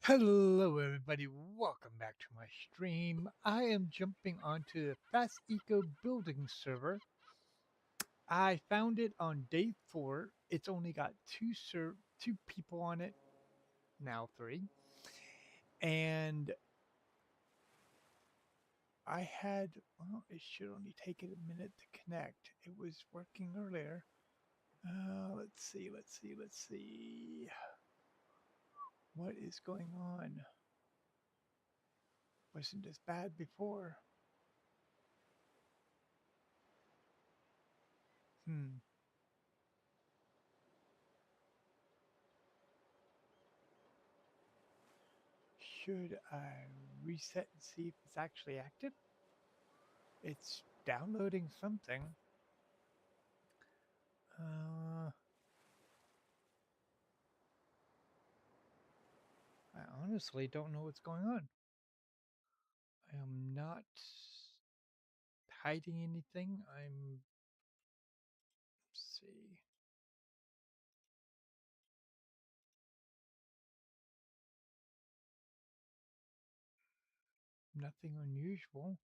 Hello, everybody. Welcome back to my stream. I am jumping onto the Fast Eco building server. I found it on day 4. It's only got two people on it, now 3. And it should only take it a minute to connect. It was working earlier. Let's see. What is going on? Wasn't this bad before? Hmm. Should I reset and see if it's actually active? It's downloading something. Uh, I honestly don't know what's going on. I am not hiding anything. Let's see. Nothing unusual.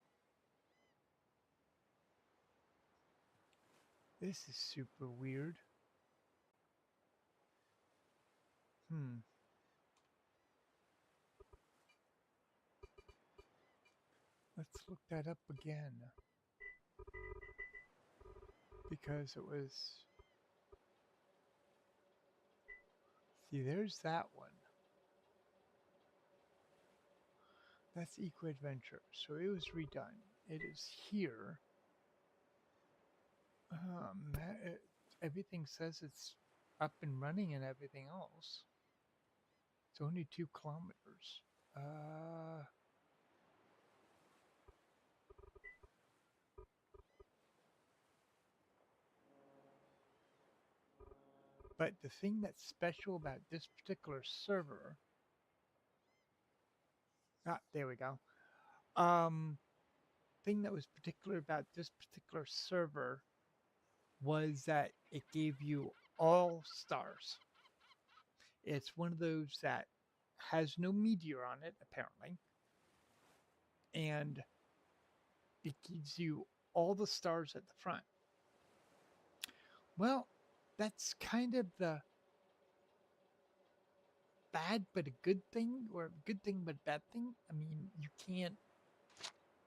This is super weird. Hmm. Let's look that up again. Because it was. See, there's that one. That's Eco Adventure. So it was redone. It is here. Everything says it's up and running and everything else. It's only 2 kilometers. Uh, but the thing that's special about this particular server, there we go. Thing that was particular about this particular server was that it gave you all stars. It's one of those that has no meteor on it, apparently, and it gives you all the stars at the front. Well, that's kind of the bad but a good thing, or a good thing but bad thing. I mean, you can't,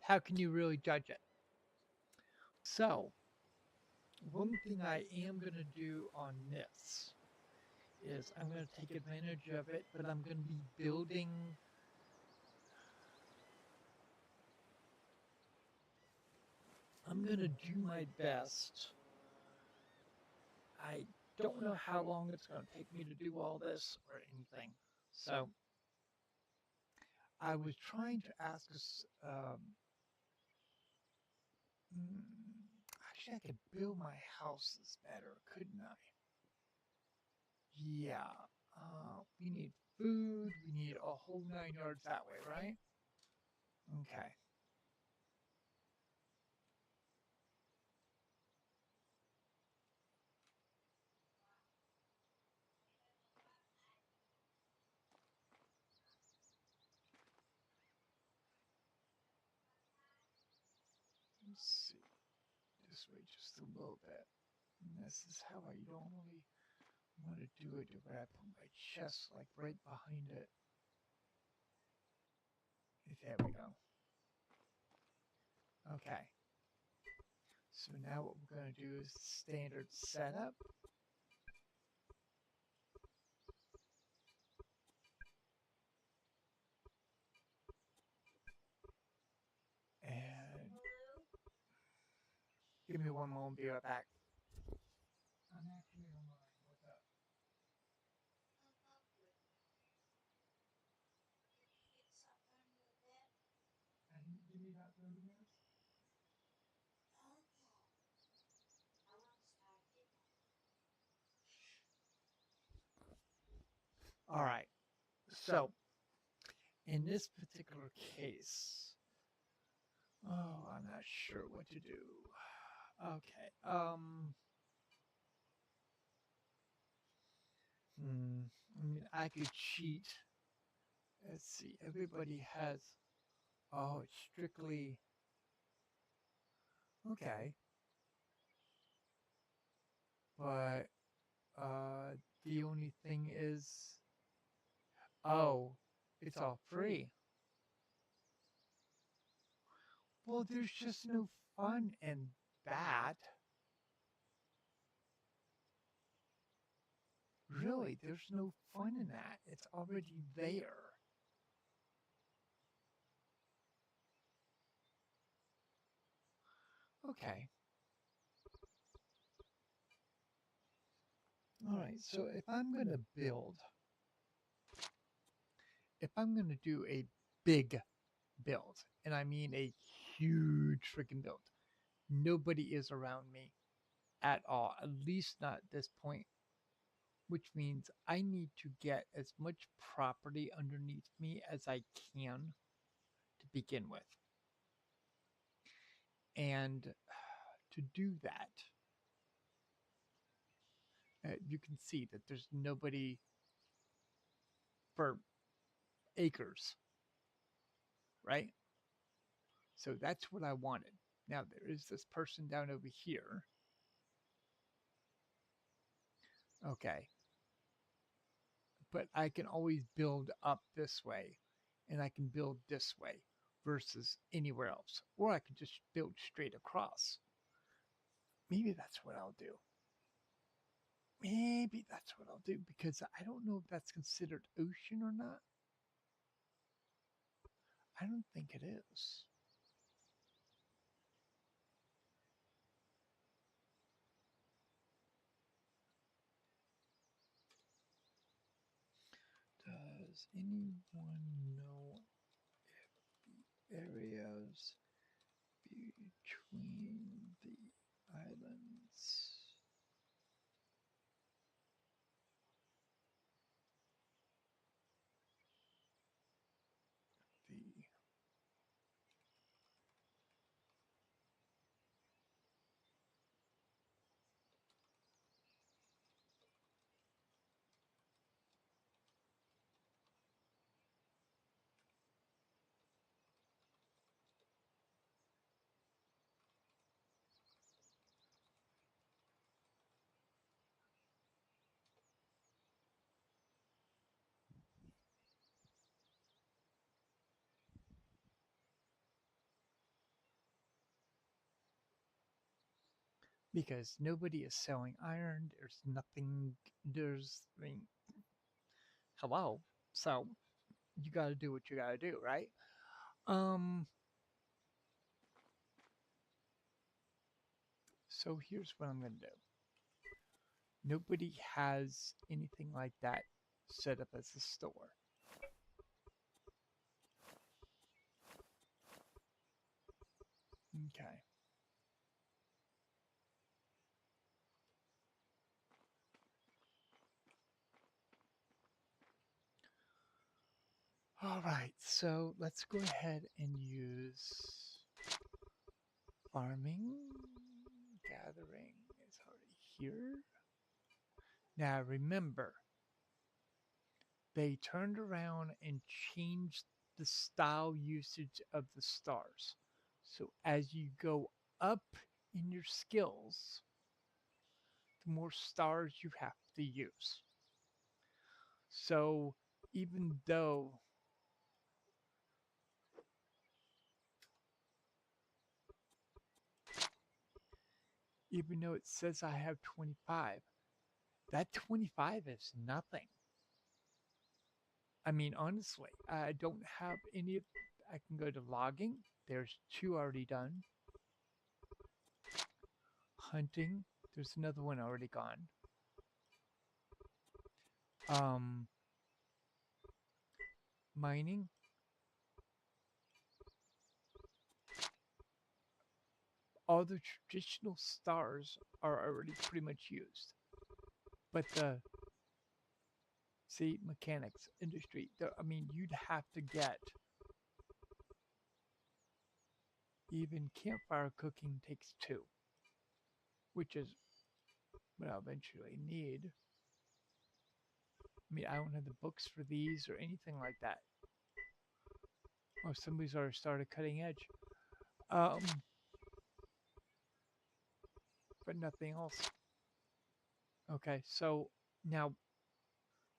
how can you really judge it? So, one thing I am going to do on this is I'm going to take advantage of it, but I'm going to be building. I'm going to do my best. I don't know how long it's going to take me to do all this or anything. So, I was trying to ask us. Actually, I could build my houses better, couldn't I? Yeah. We need food. We need a whole 9 yards that way, right? Okay. Let's see. This way just a little bit. And this is how I normally want to do it, where I put my chest like right behind it. There we go. Okay. So now what we're going to do is standard setup. And give me one moment, be right back. I'm actually online. What's up? And give me about 30 minutes. All right. So in this particular case, oh, I'm not sure what to do. Okay. I mean, I could cheat let's see, everybody has, oh, it's strictly, okay, but uh, the only thing is, oh, it's all free. Well, there's just no fun in that. Really, there's no fun in that. It's already there. Okay. All right. So if I'm going to do a big build, and I mean a huge freaking build, nobody is around me at all, at least not at this point, which means I need to get as much property underneath me as I can to begin with. And to do that, you can see that there's nobody for acres, right? So that's what I wanted. Now there is this person down over here. Okay. But I can always build up this way and I can build this way versus anywhere else. Or I could just build straight across. Maybe that's what I'll do. Maybe that's what I'll do because I don't know if that's considered ocean or not. I don't think it is. Does anyone know the areas between the islands? The because nobody is selling iron. There's nothing. I mean, hello. So you got to do what you got to do, right? Um. So here's what I'm gonna do. Nobody has anything like that set up as a store. Okay. All right. So let's go ahead and use farming. Gathering is already here. Now remember, they turned around and changed the style usage of the stars. So as you go up in your skills, the more stars you have to use. So even though it says I have 25, that 25 is nothing. I mean, honestly, I don't have any. I can go to logging. There's 2 already done. Hunting. There's another one already gone. Um, Mining. All the traditional stars are already pretty much used. But mechanics, industry, I mean, you'd have to get, even campfire cooking takes 2, which is what I'll eventually need. I mean, I don't have the books for these or anything like that. Oh, somebody's already started cutting edge. Um, but nothing else. Okay, so now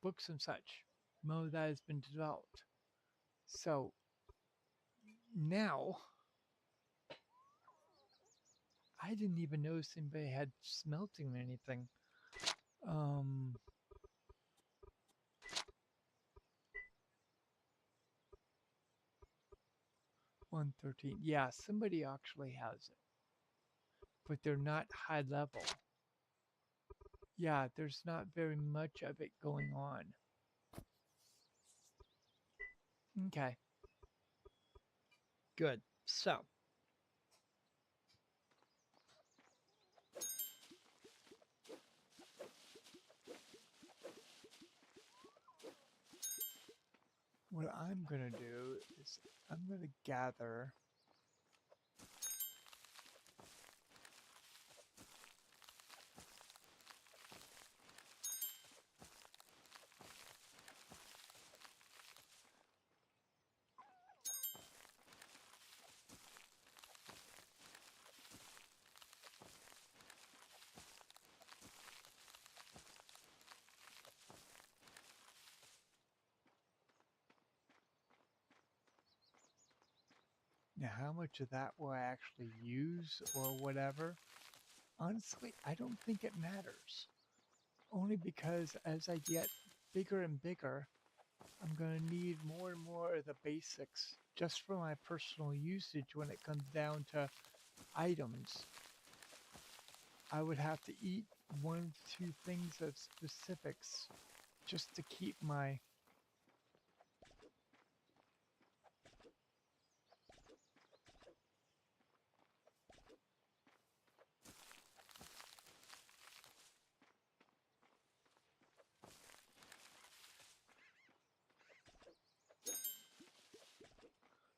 books and such. Mo that has been developed. So now I didn't even notice anybody had smelting or anything. Um, 113. Yeah, somebody actually has it, but they're not high level. Yeah, there's not very much of it going on. Okay, good. So, what I'm going to do is I'm going to gather. Now, how much of that will I actually use or whatever? Honestly, I don't think it matters. Only because as I get bigger and bigger, I'm going to need more and more of the basics just for my personal usage when it comes down to items. I would have to eat 1 or 2 things of specifics just to keep my.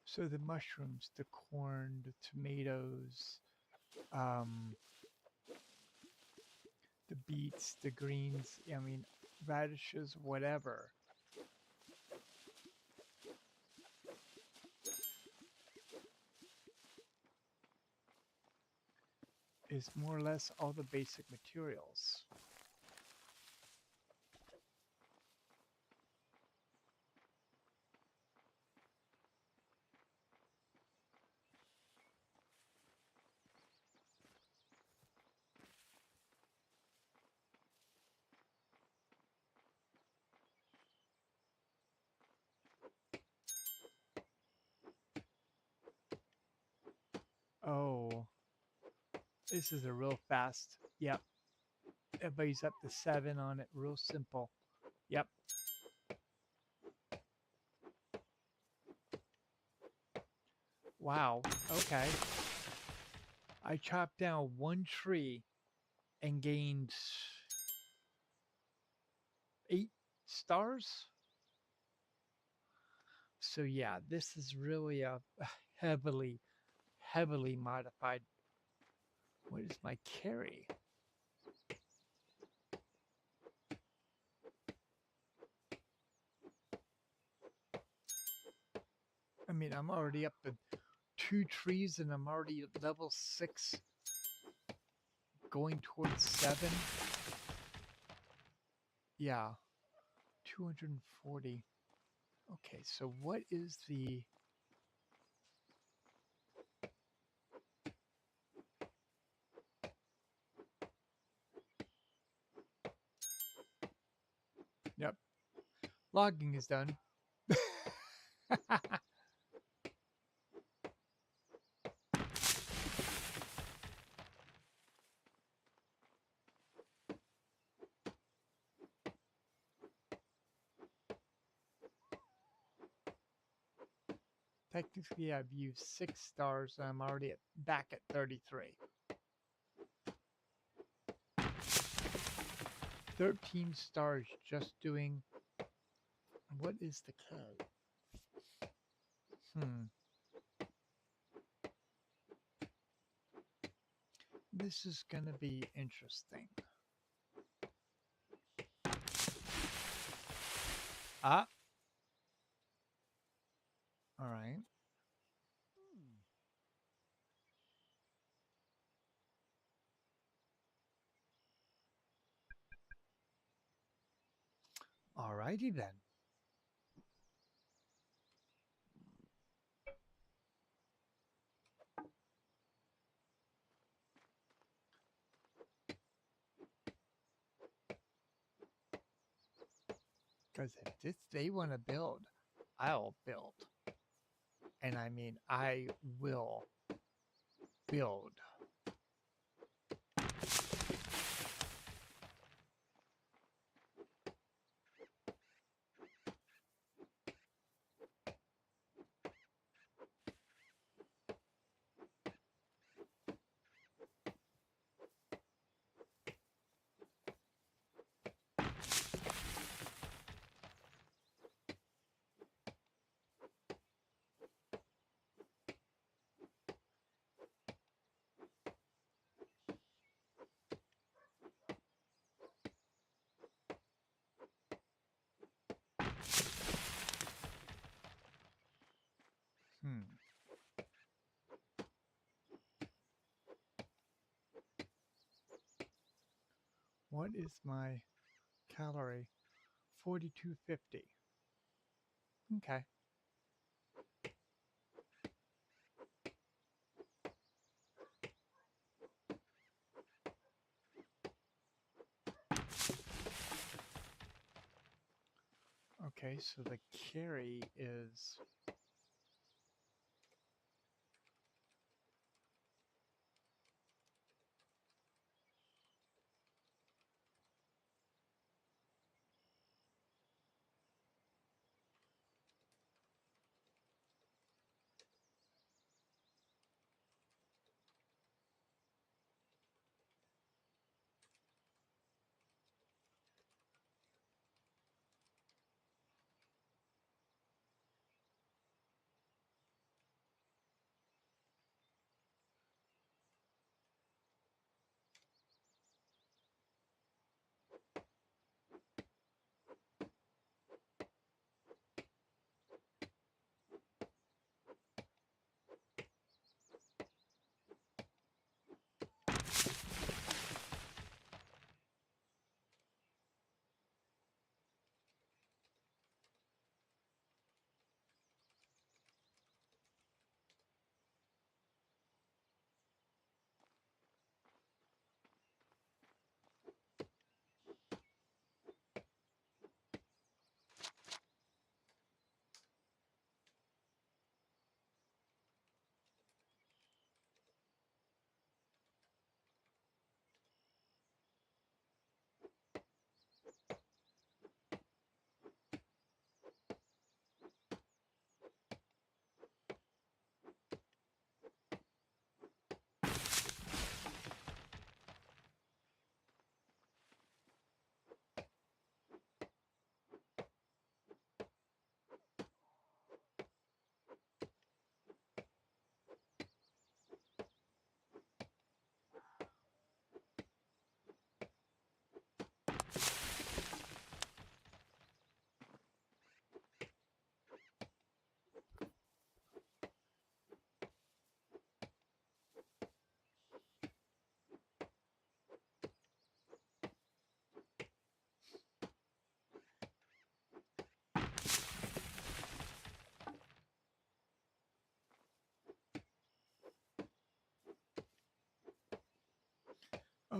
So the mushrooms, the corn, the tomatoes, um, the beets, the greens, I mean, radishes, whatever, is more or less all the basic materials. Oh, this is a real fast. Yep. Everybody's up to 7 on it. Real simple. Yep. Wow. Okay. I chopped down 1 tree and gained 8 stars. So yeah, this is really a heavily, heavily modified. What is my carry? I mean, I'm already up to 2 trees and I'm already at level 6, going towards 7. Yeah, 240. Okay, so what is the. Yep, logging is done. Technically, I've used 6 stars and I'm already back at 33. 13 stars just doing. What is the code? This is going to be interesting. Ah. All right. Alrighty then. Because if this they want to build, I'll build. And I mean, I will build. Hmm. What is my calorie? 4250. Okay. Okay, so the carry is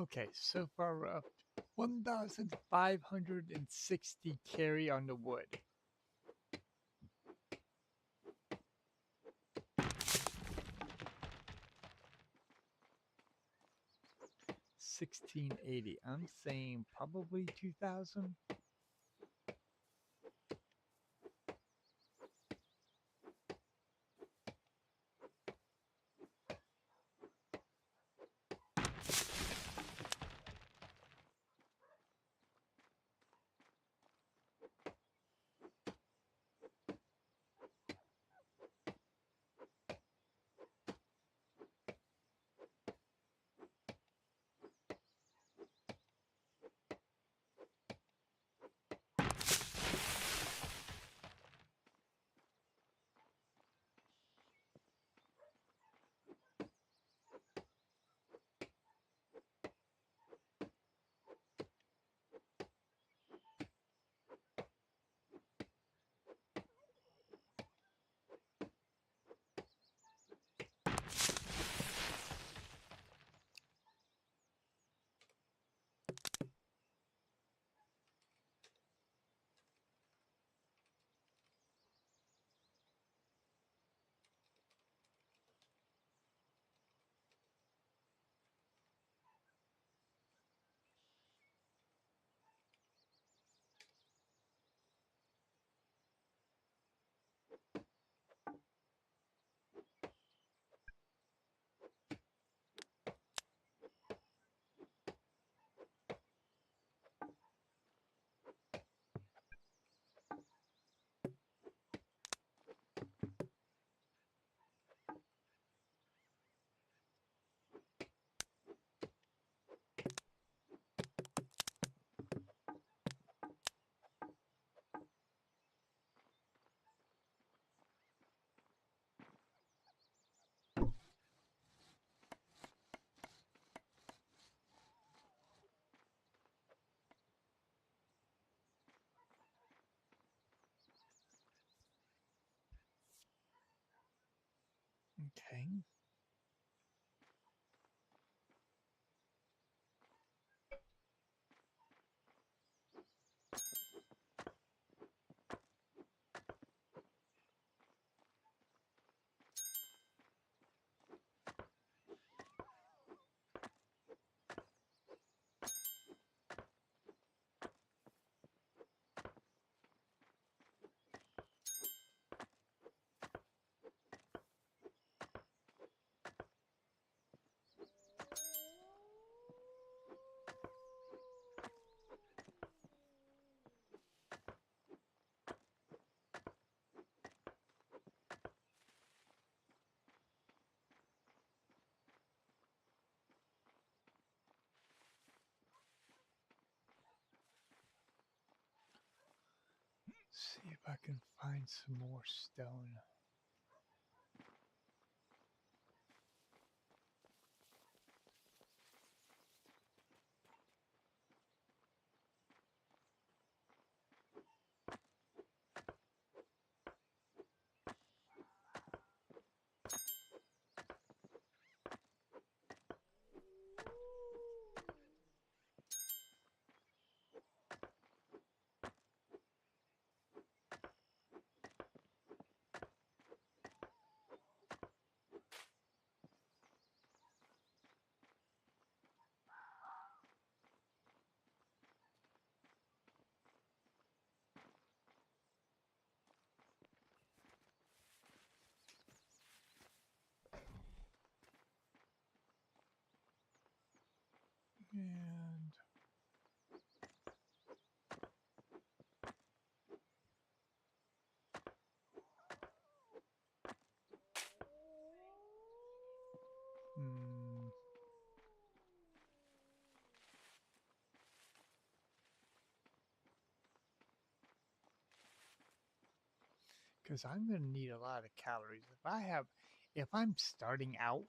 okay. So far, we're up 1,560 carry on the wood. 1680. I'm saying probably 2,000. Okay. See if I can find some more stone. And hmm, because I'm going to need a lot of calories. If I'm starting out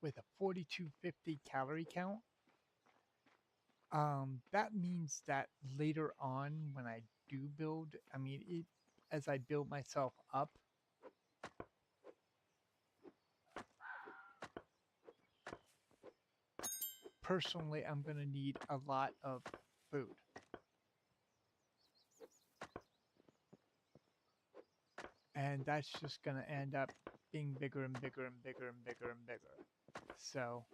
with a 4250 calorie count, that means that later on when I do build, as I build myself up, personally, I'm going to need a lot of food. And that's just going to end up being bigger and bigger and bigger and bigger and bigger. So,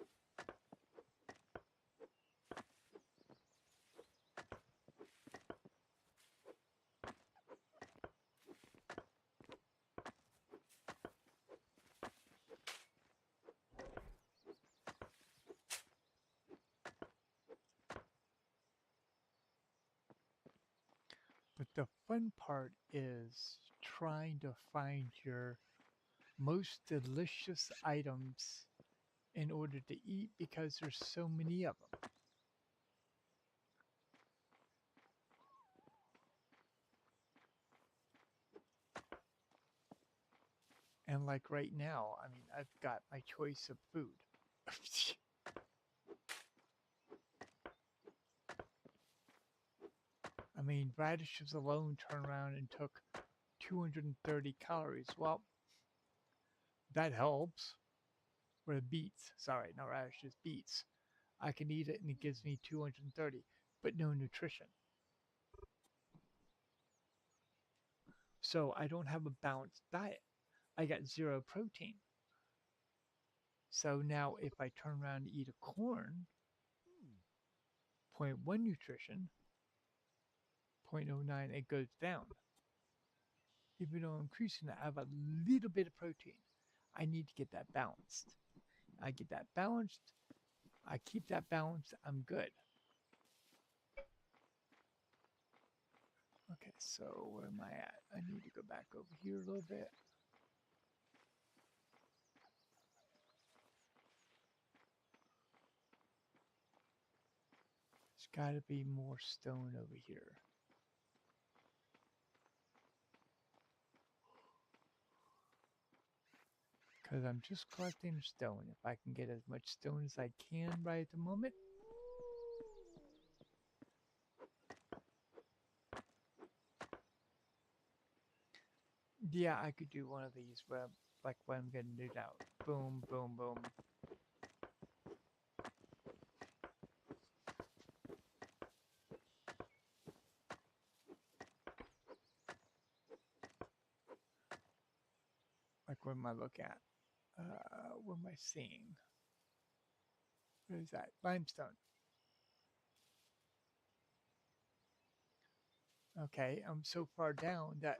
but the fun part is trying to find your most delicious items in order to eat because there's so many of them. And like right now, I've got my choice of food. Radishes alone turned around and took 230 calories. Well, that helps. Or beets. Sorry, not radishes, beets. I can eat it and it gives me 230, but no nutrition. So I don't have a balanced diet. I got zero protein. So now if I turn around and eat a corn, zero point 0.1 nutrition, 0.09, it goes down. Even though I'm increasing it, I have a little bit of protein. I need to get that balanced. I get that balanced. I keep that balanced. I'm good. Okay, so where am I at? I need to go back over here a little bit. There's got to be more stone over here. Because I'm just collecting stone. If I can get as much stone as I can right at the moment. Yeah, I could do one of these like what I'm going to do now. Boom, boom, boom. Like what am I looking at? What am I seeing? What is that? Limestone. Okay, I'm so far down that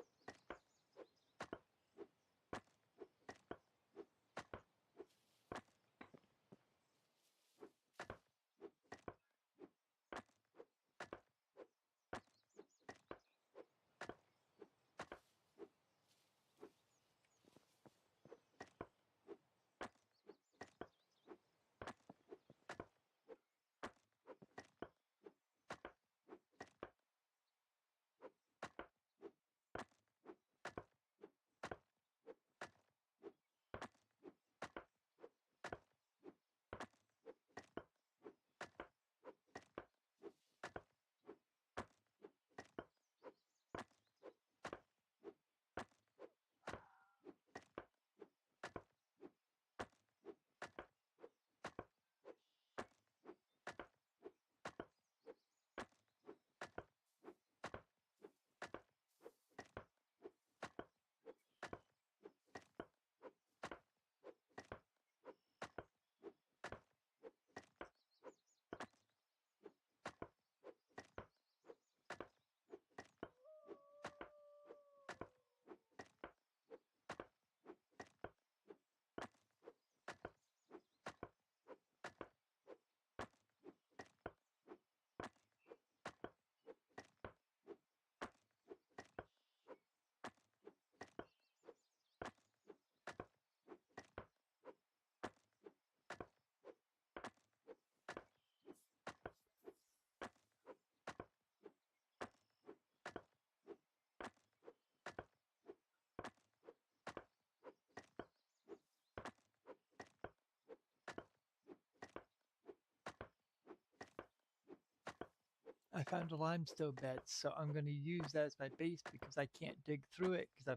I found a limestone bed, so I'm going to use that as my base because I can't dig through it because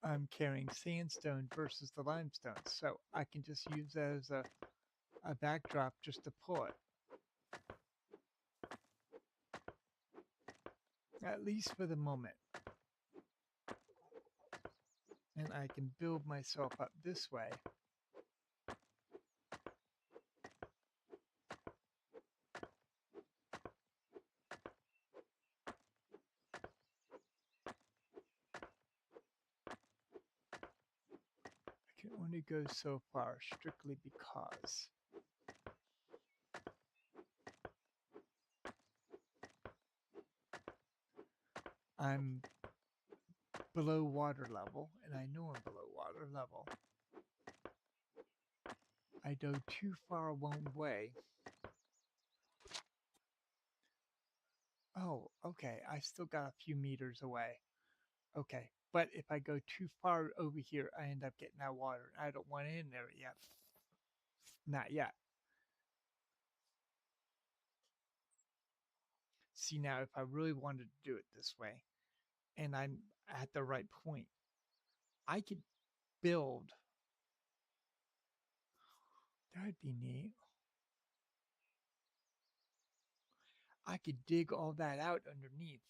I'm carrying sandstone versus the limestone. So I can just use that as a backdrop just to pull it. At least for the moment. And I can build myself up this way. I can only go so far strictly because I'm below water level, and I know I'm below water level. I dove too far one way. Oh, okay. I still got a few meters away. Okay. But if I go too far over here, I end up getting that water. I don't want in there yet. Not yet. See, now, if I really wanted to do it this way, and I'm at the right point, I could build. That'd be neat. I could dig all that out underneath.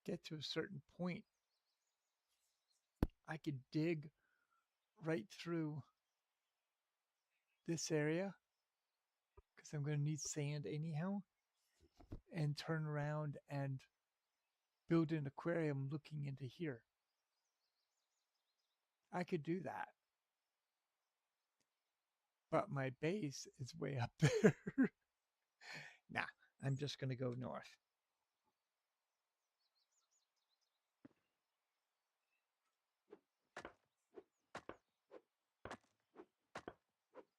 Get to a certain point. I could dig right through this area because I'm going to need sand anyhow, and turn around and build an aquarium looking into here. I could do that. But my base is way up there. Nah, I'm just going to go north.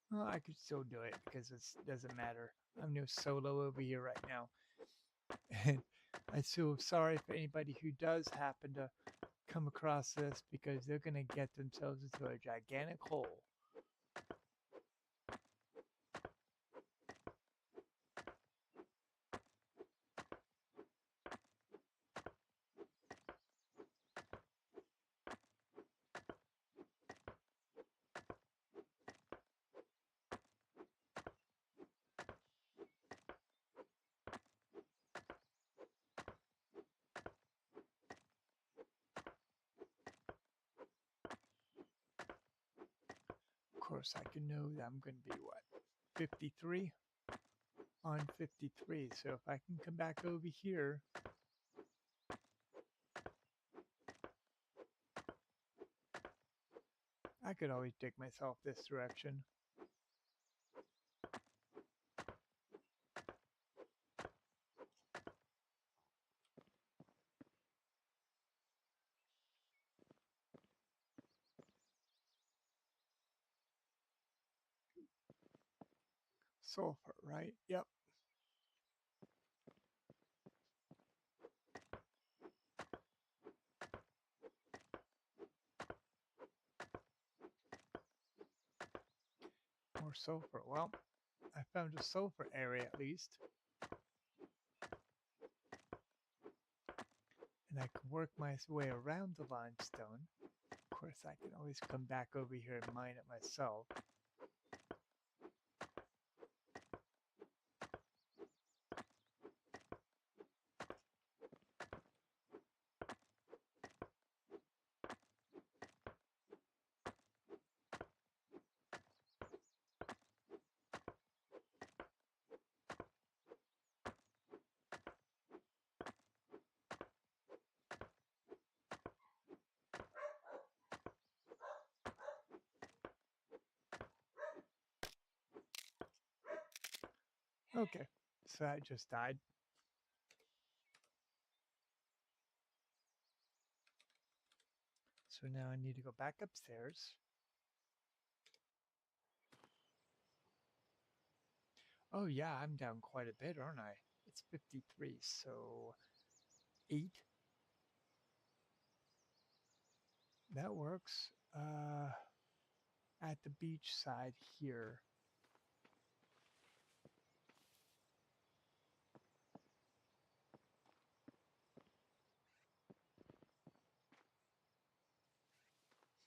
Well, I could still do it because it doesn't matter. I'm no solo over here right now. And I feel sorry for anybody who does happen to come across this because they're going to get themselves into a gigantic hole. course, I can know that I'm going to be what, 53 on 53. So if I can come back over here, I could always take myself this direction. Sulfur, right? Yep. More sulfur. Well, I found a sulfur area at least. And I can work my way around the limestone. Of course, I can always come back over here and mine it myself. Okay, so that just died. So now I need to go back upstairs. Oh yeah, I'm down quite a bit, aren't I? It's 53, so 8. That works. At the beach side here.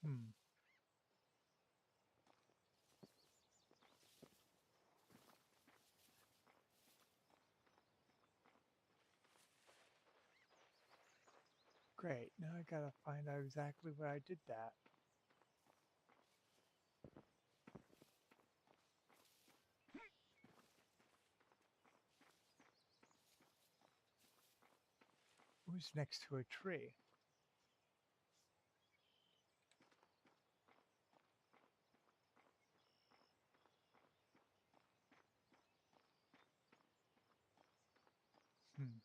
Hmm. Great. Now I gotta find out exactly where I did that. It was next to a tree. Hmm.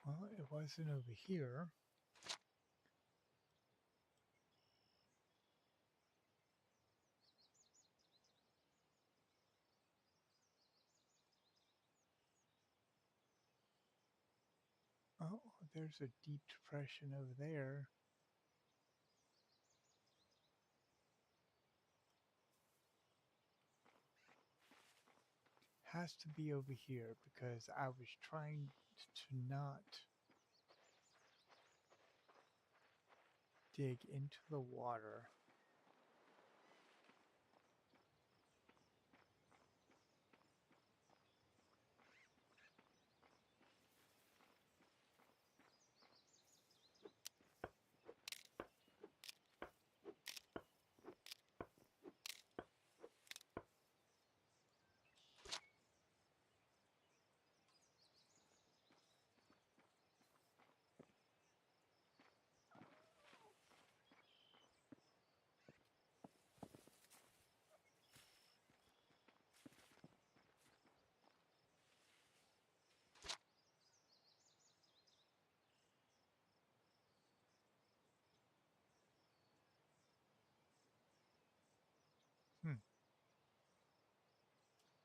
Well, it wasn't over here. Oh, there's a deep depression over there. Has to be over here because I was trying to not dig into the water.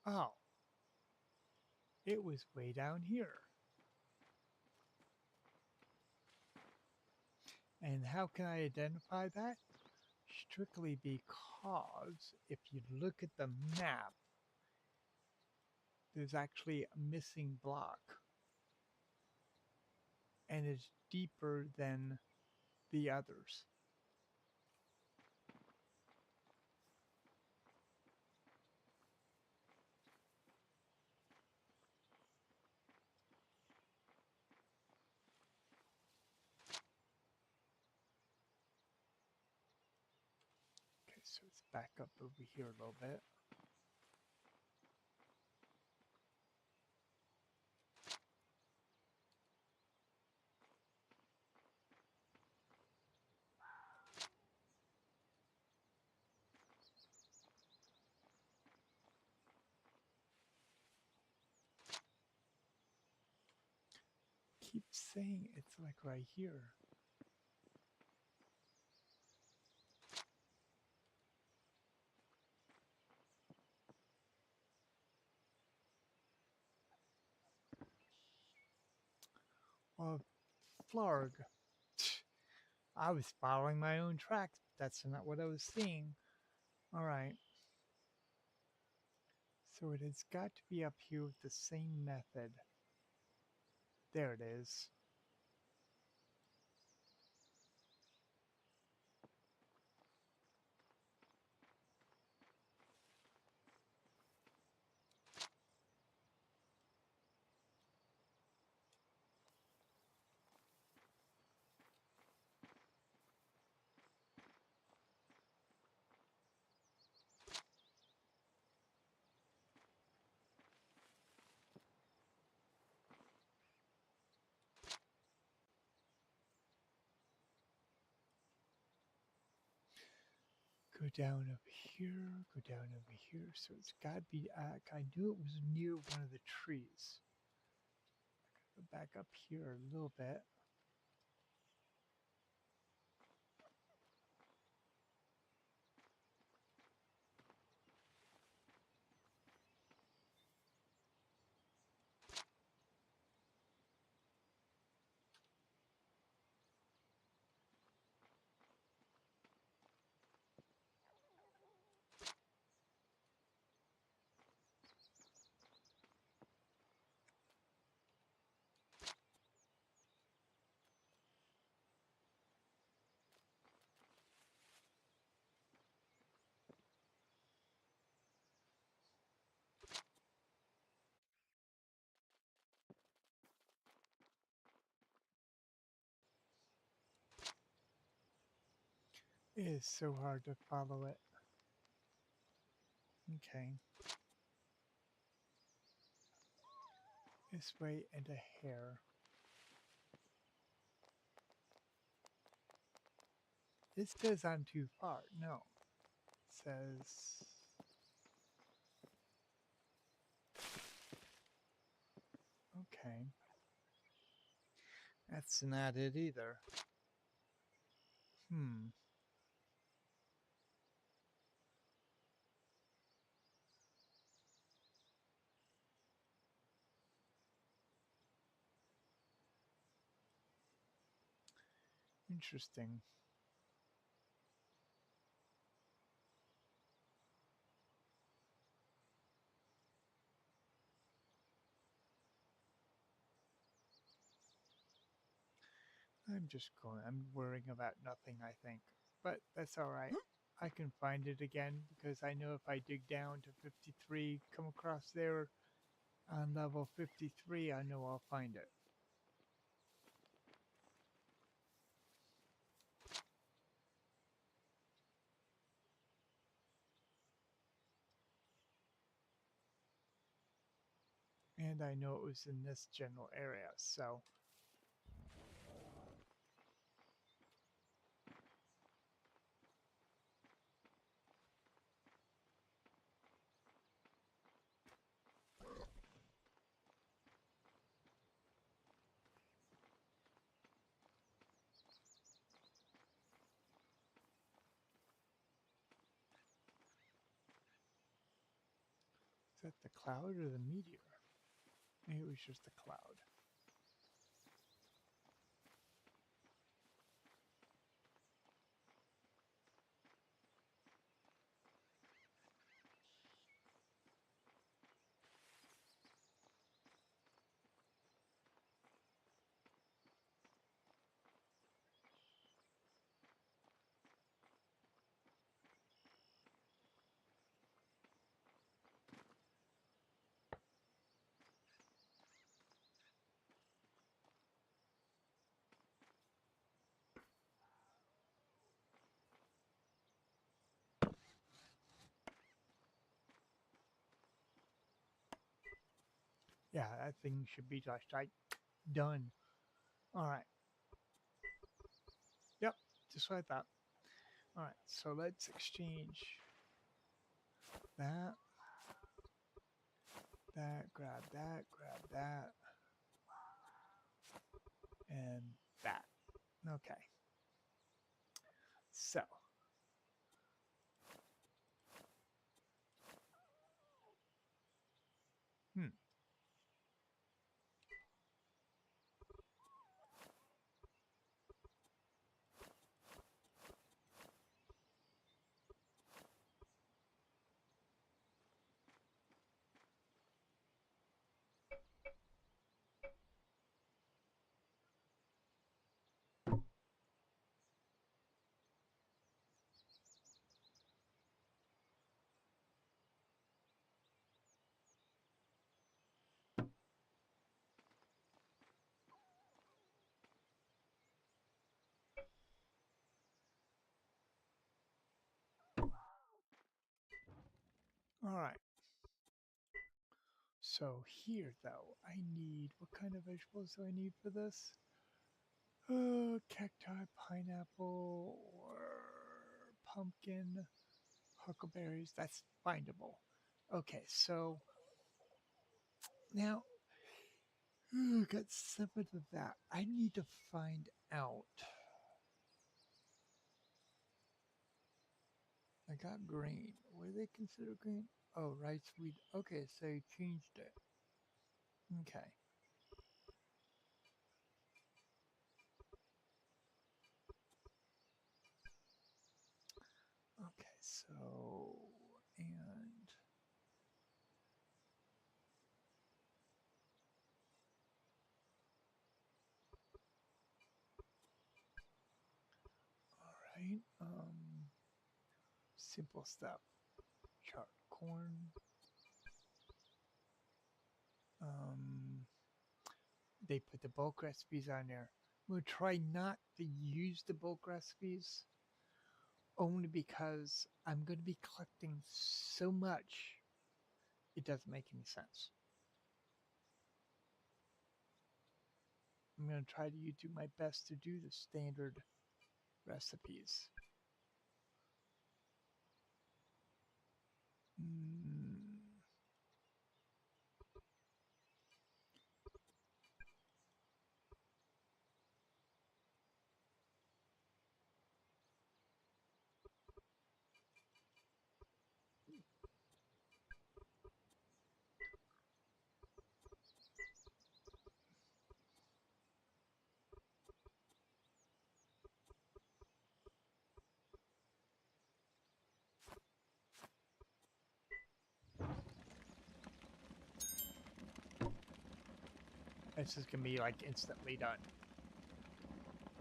Oh, it was way down here. And how can I identify that? Strictly because if you look at the map, there's actually a missing block. And it's deeper than the others. Okay, so let's back up over here a little bit. Keep saying it's like right here. Well, Flarg. I was following my own tracks, but that's not what I was seeing. Alright. So it has got to be up here with the same method. There it is. Go down over here, go down over here. So it's got to be, I knew it was near one of the trees. Go back up here a little bit. It is so hard to follow it. Okay. This way and a hair. It says I'm too far. No. It says... Okay. That's not it either. Hmm. Interesting. I'm worrying about nothing, I think. But that's alright. I can find it again because I know if I dig down to 53, come across there on level 53, I know I'll find it. And I know it was in this general area, so... that the cloud or the meteor? Maybe it was just the cloud. Yeah, that thing should be just like done. All right. Yep, just what I thought. All right, so let's exchange that, grab that, and that. Okay. So, hmm. All right. So here, though, I need, what kind of vegetables do I need for this? Cacti, pineapple, or pumpkin, huckleberries. That's findable. Okay, so now, got some of that. I need to find out. I got grain. What do they consider grain? Oh, rice, wheat. Okay, so you changed it. Okay. Okay, so, and all right. Simple stuff. Chart corn. Um, they put the bulk recipes on there. We'll try not to use the bulk recipes only because I'm going to be collecting so much, it doesn't make any sense. I'm going to try to do my best to do the standard recipes. Mm, this is going to be like instantly done.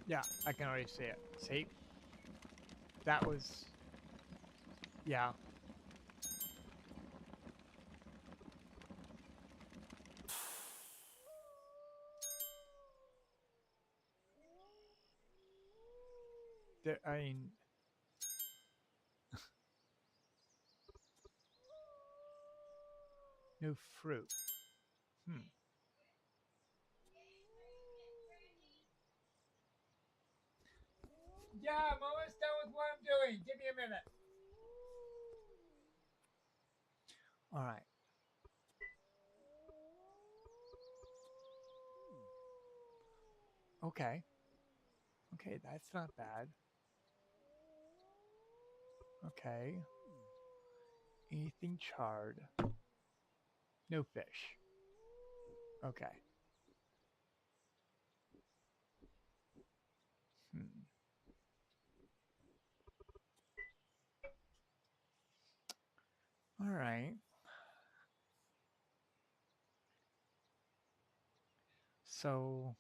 Yeah, I can already see it. See? That was, yeah. There, I mean, no fruit. Hmm. Yeah, I'm almost done with what I'm doing. Give me a minute. All right. Okay. Okay, that's not bad. Okay. Anything charred. No fish. Okay. Hmm. All right. So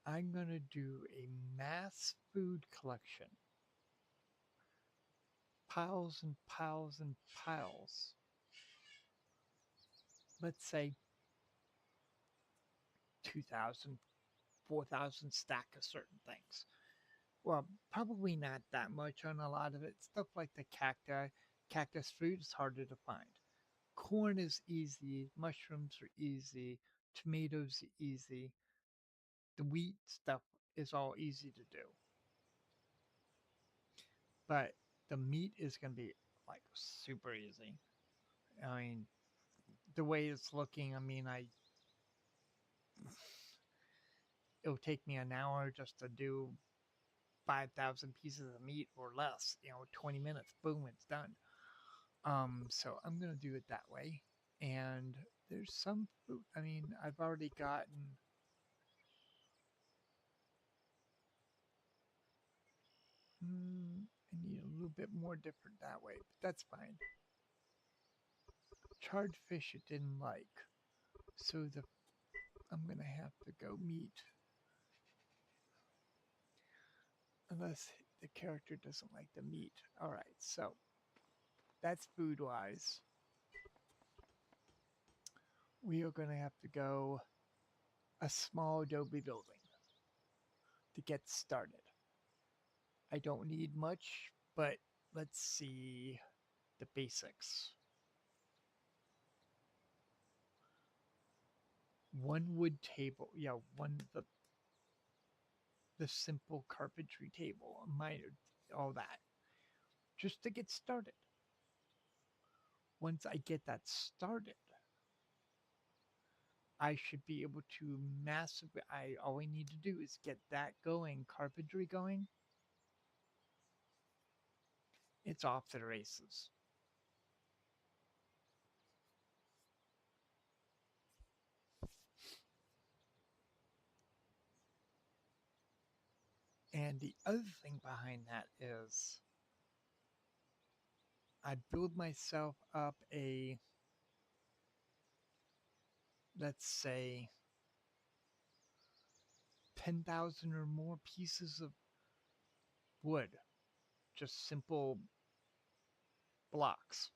I'm going to do a mass food collection. Piles and piles and piles. Let's say 2,000, 4,000 stack of certain things. Well, probably not that much on a lot of it. Stuff like the cacti, cactus fruit is harder to find. Corn is easy, mushrooms are easy, tomatoes easy. The wheat stuff is all easy to do. But the meat is going to be like super easy. I mean, the way it's looking, I mean, I it'll take me an hour just to do 5,000 pieces of meat or less, 20 minutes, boom, it's done. So I'm going to do it that way. And there's some food, I mean, I've already gotten, I need a little bit more different that way, but that's fine. Charred fish it didn't like. So I'm going to have to go meat unless the character doesn't like the meat. All right, so that's food wise. We are going to have to go a small adobe building to get started. I don't need much, but let's see the basics. One wood table, yeah, the simple carpentry table, minor, all that, just to get started. Once I get that started, I should be able to massively. I all I need to do is get that going, carpentry going. It's off to the races. And the other thing behind that is I build myself up a, let's say, 10,000 or more pieces of wood, just simple blocks.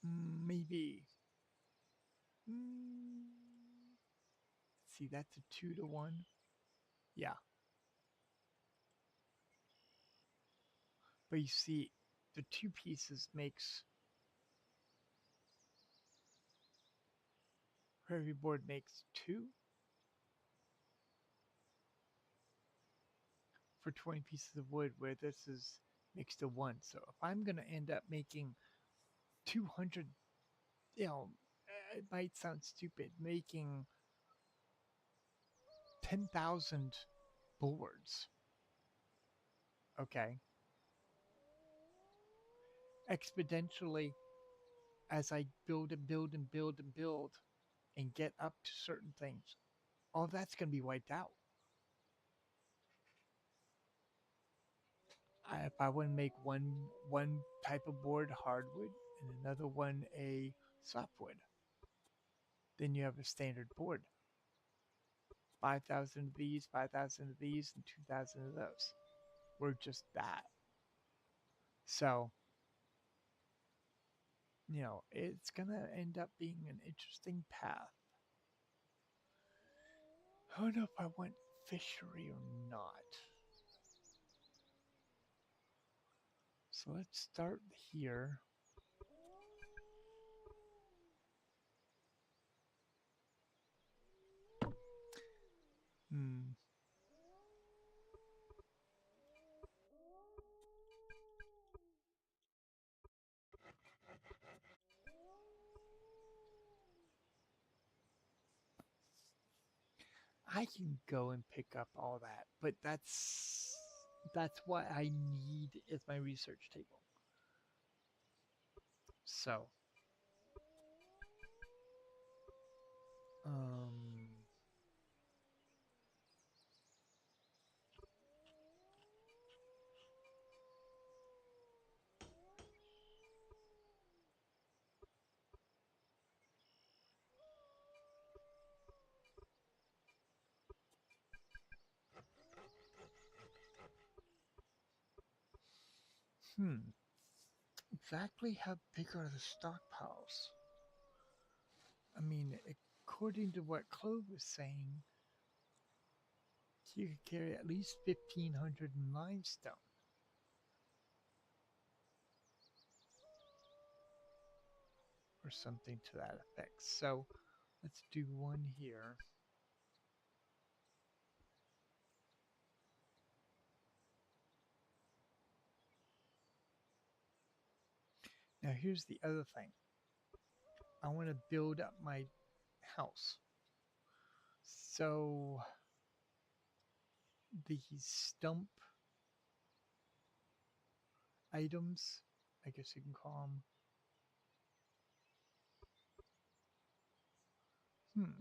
Maybe. Mm, see, that's a 2 to 1. Yeah. But you see, the two pieces makes, for every board makes two for 20 pieces of wood, where this is makes to one. So if I'm going to end up making 200, it might sound stupid, making 10,000 boards, okay, exponentially as I build and build and build and build and get up to certain things, all that's going to be wiped out. If I want to make one type of board hardwood and another one a softwood, then you have a standard board. 5,000 of these, 5,000 of these, and 2,000 of those. We're just that. So, it's going to end up being an interesting path. I don't know if I want fishery or not. So let's start here. Hmm. I can go and pick up all that, but that's That's what I need is my research table. So, um, exactly how big are the stockpiles? I mean, according to what Claude was saying, you could carry at least 1,500 in limestone. Or something to that effect. So let's do one here. Now here's the other thing. I want to build up my house. So these stump items, I guess you can call them.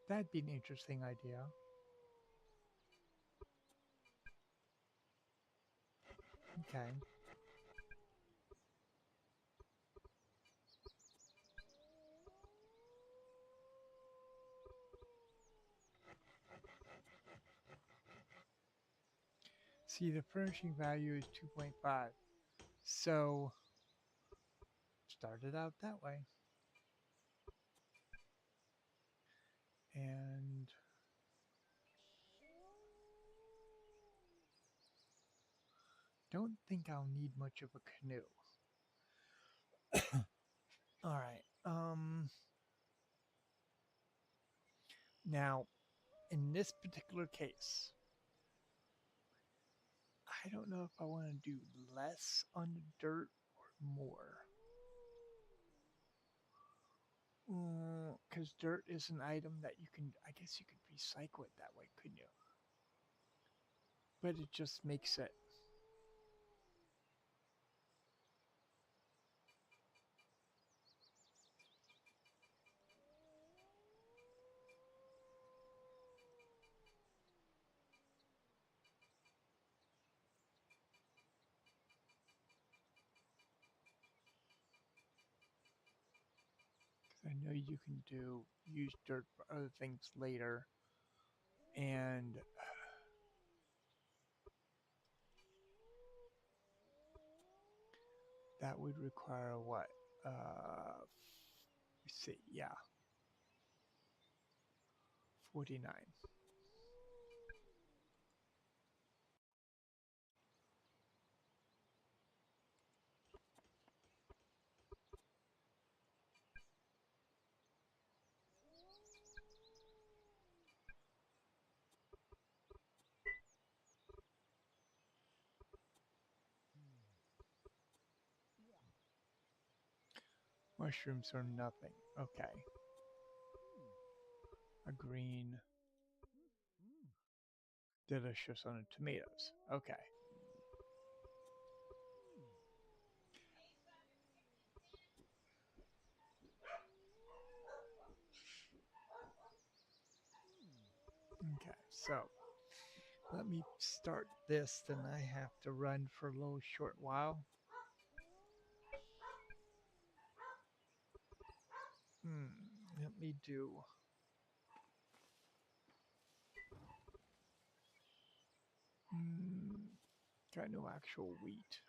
That'd be an interesting idea. Okay. See, the furnishing value is 2.5. So started out that way. And don't think I'll need much of a canoe. All right. Now, in this particular case, I don't know if I want to do less on the dirt or more. Because dirt is an item that you can, I guess you could recycle it that way, couldn't you? But it just makes it. Because I know you can use dirt for other things later. And that would require what? Let's see, yeah, 49. Mushrooms are nothing. Okay. A green. Delicious on the tomatoes. Okay. Okay, so let me start this, then I have to run for a little short while. Let me do. Got no actual wheat.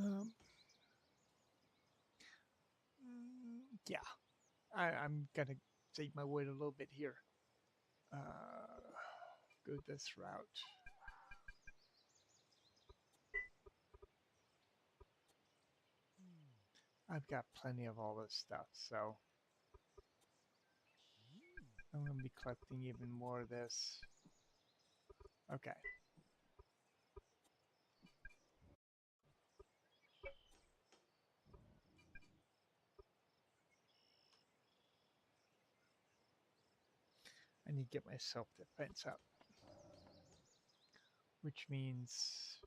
Um, yeah, I'm gonna save my wood a little bit here. Go this route. I've got plenty of all this stuff, so I'm gonna be collecting even more of this. Okay. I need to get myself defense up, which means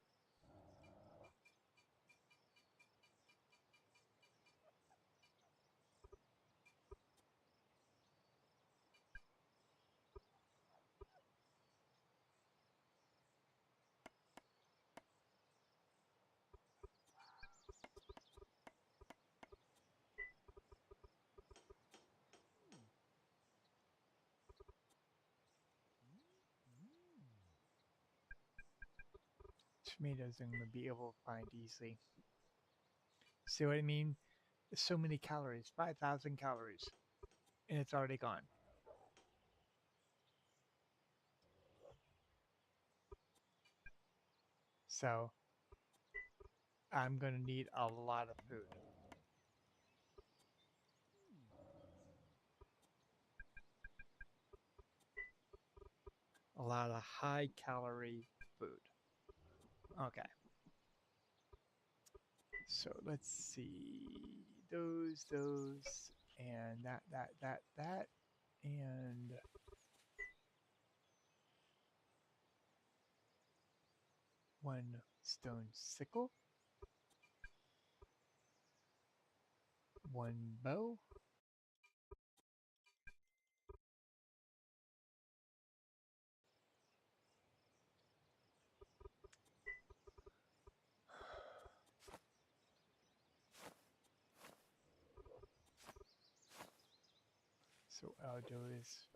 tomatoes I'm gonna be able to find easily. See what I mean? So many calories, 5,000 calories, and it's already gone. So I'm gonna need a lot of food, a lot of high calorie food. Okay, so let's see those, and that, and one stone sickle, one bow. So what I'll do is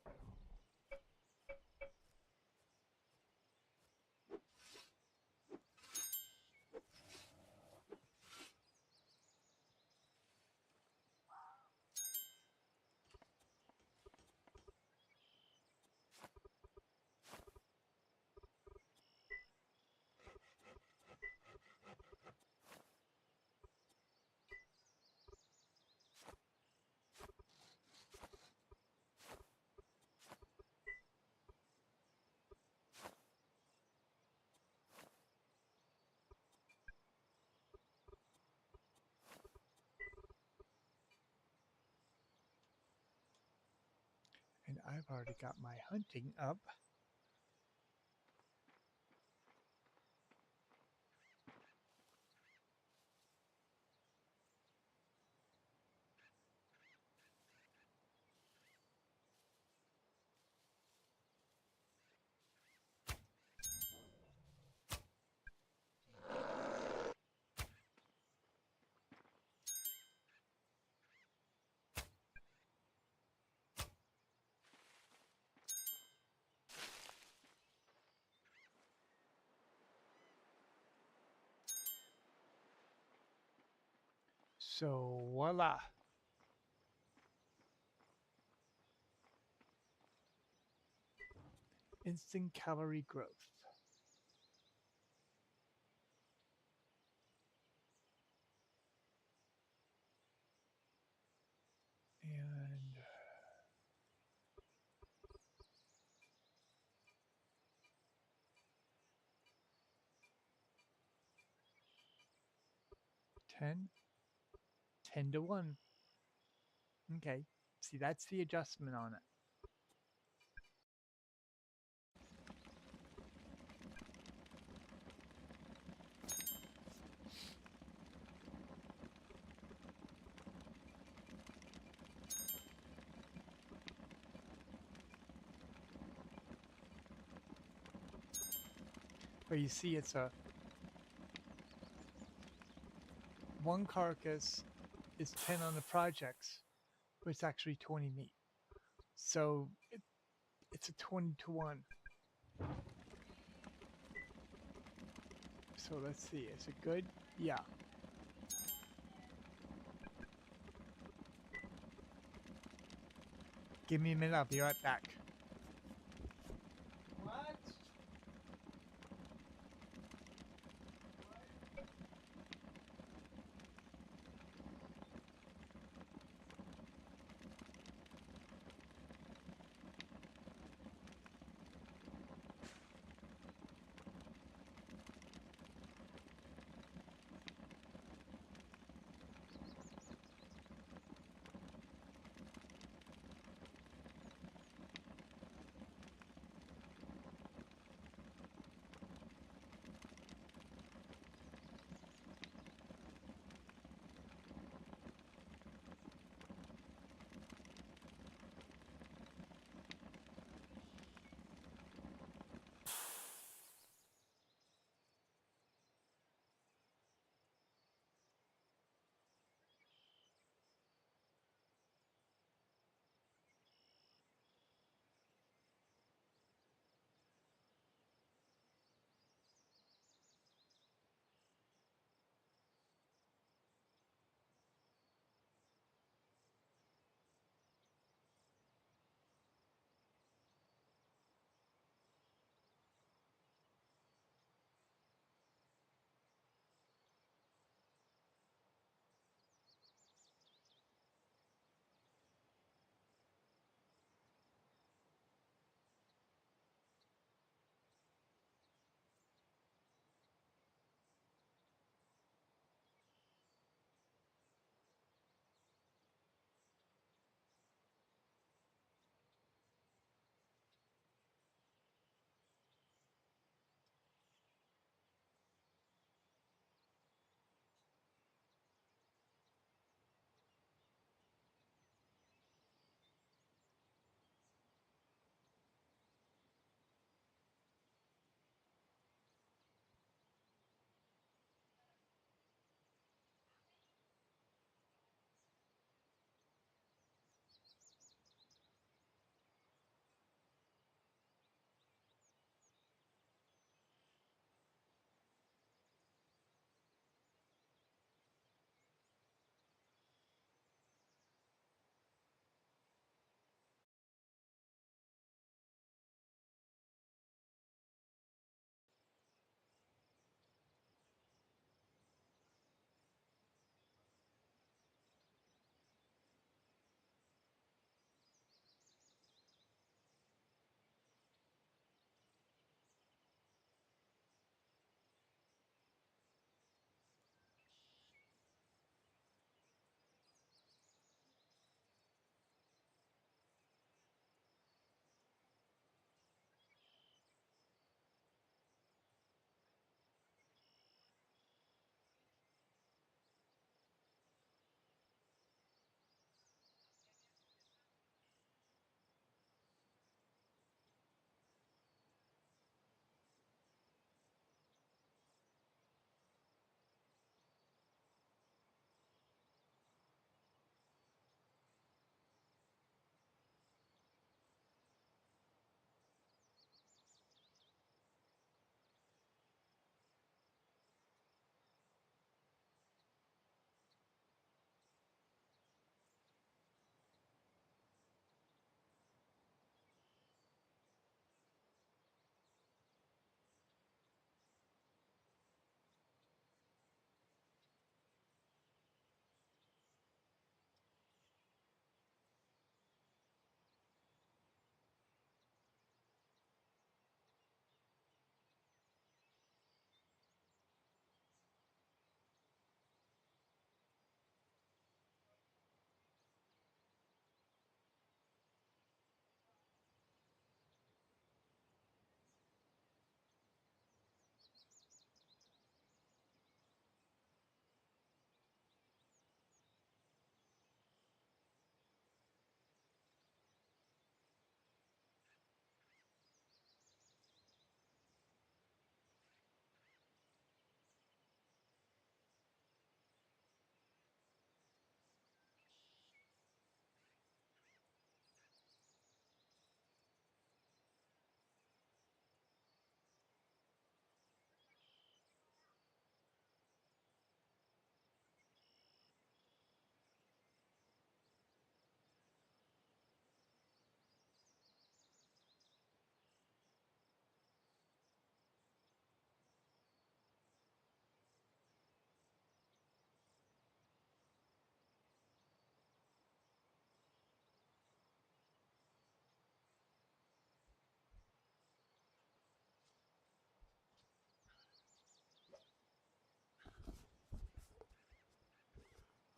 and I've already got my hunting up. So voila. Instant calorie growth. And 10, 10 to 1. Okay. See, that's the adjustment on it. But you see, it's a one carcass is 10 on the projects, but it's actually 20 meat. So it's a 20 to 1. So let's see, is it good? Yeah. Give me a minute. I'll be right back. What?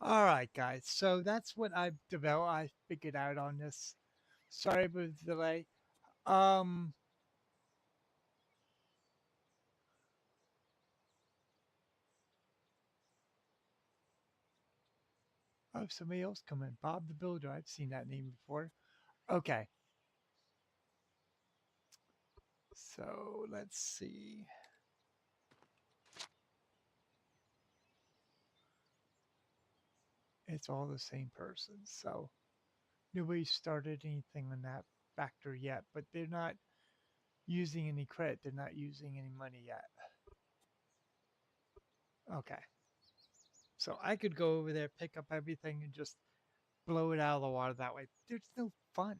All right, guys. So that's what I've developed. I figured out on this. Sorry for the delay. Um, oh, somebody else coming. Bob the Builder. I've seen that name before. Okay. So let's see. It's all the same person. So nobody started anything on that factor yet, but they're not using any credit. They're not using any money yet. Okay. So I could go over there, pick up everything, and just blow it out of the water that way. There's no fun.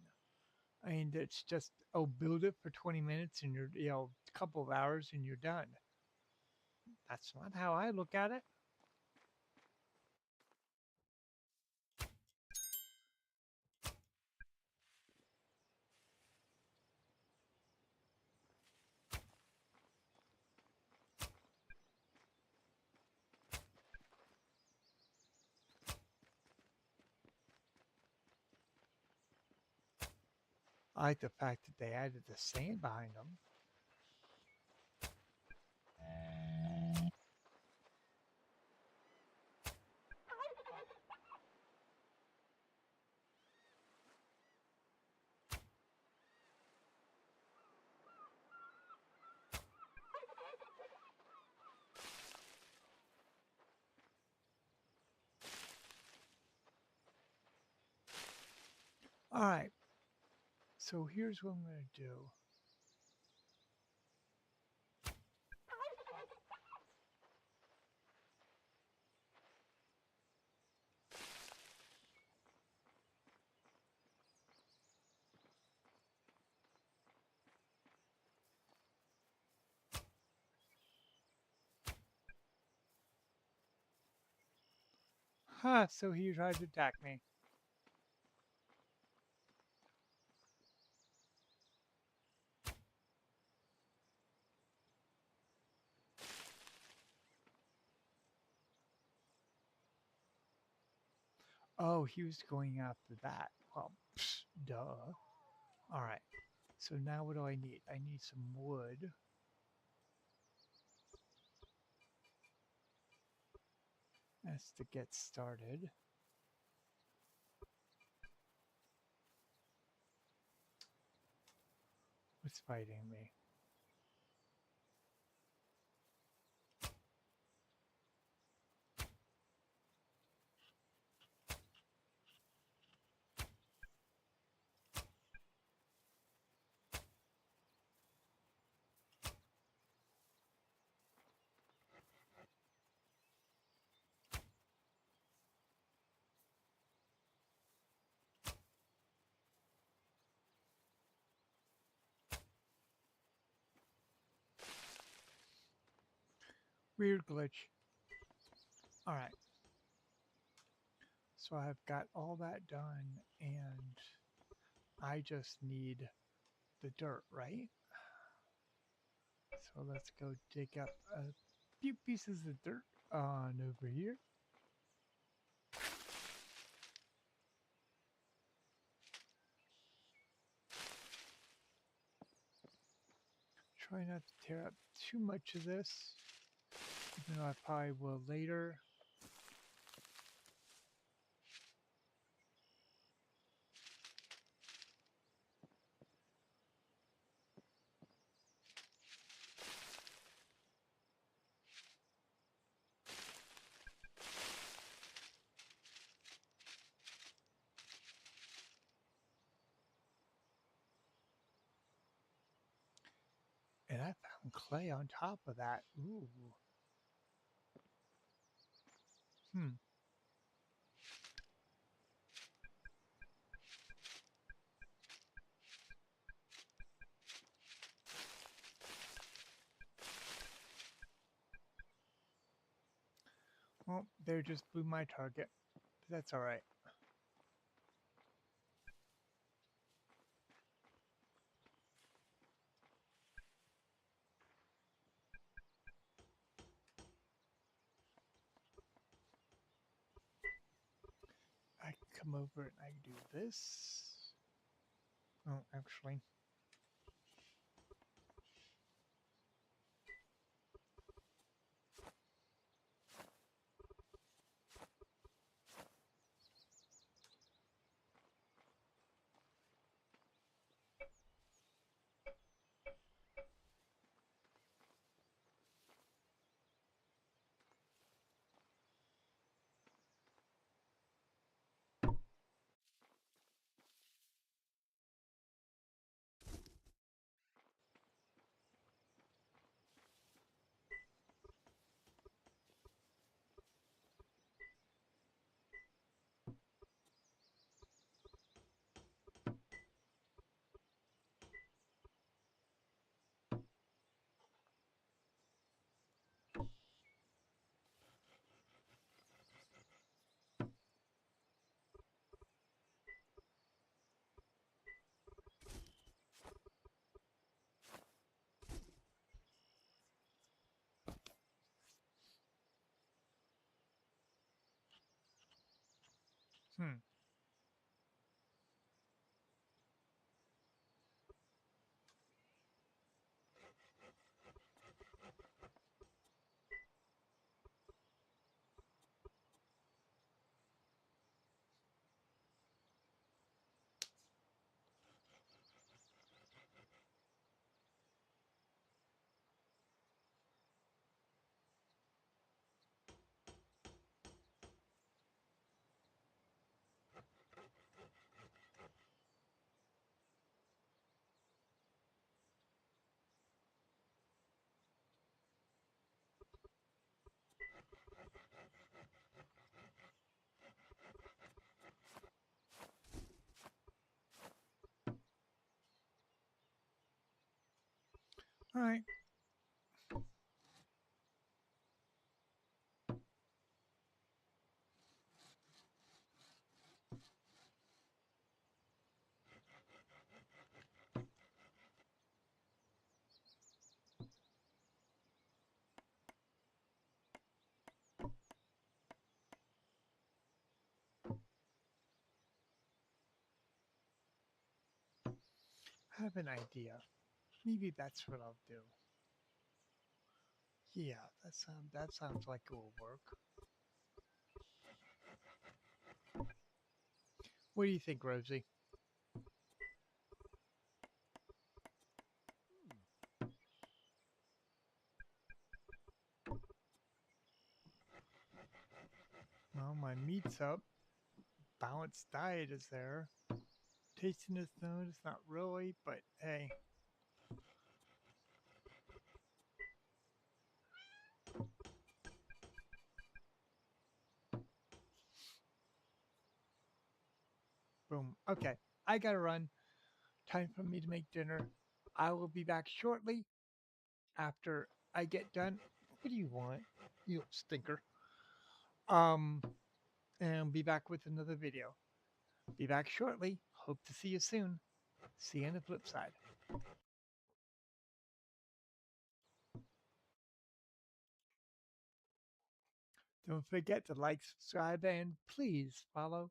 I mean, it's just, oh, build it for 20 minutes and you're, a couple of hours and you're done. That's not how I look at it. I like the fact that they added the sand behind them. All right. So here's what I'm going to do. Huh, so he tried to attack me. Oh, he was going after that. Well, duh. All right. So now what do I need? I need some wood. That's to get started. What's fighting me? Weird glitch. All right. So I've got all that done and I just need the dirt, right? So let's go dig up a few pieces of dirt on over here. Try not to tear up too much of this, even though I probably will later. And I found clay on top of that. Ooh. Hmm. Well, there just blew my target. But that's all right. come over and I do this. Oh, actually. Hmm. All right. I have an idea. Maybe that's what I'll do. Yeah, that sounds like it will work. What do you think, Rosie? Well, my meat's up. Balanced diet is there. Tastiness though, it's not really, but hey. Boom. Okay, I gotta run. Time for me to make dinner. I will be back shortly after I get done. What do you want? You stinker. Um, and be back with another video. Be back shortly. Hope to see you soon. See you on the flip side. Don't forget to like, subscribe, and please follow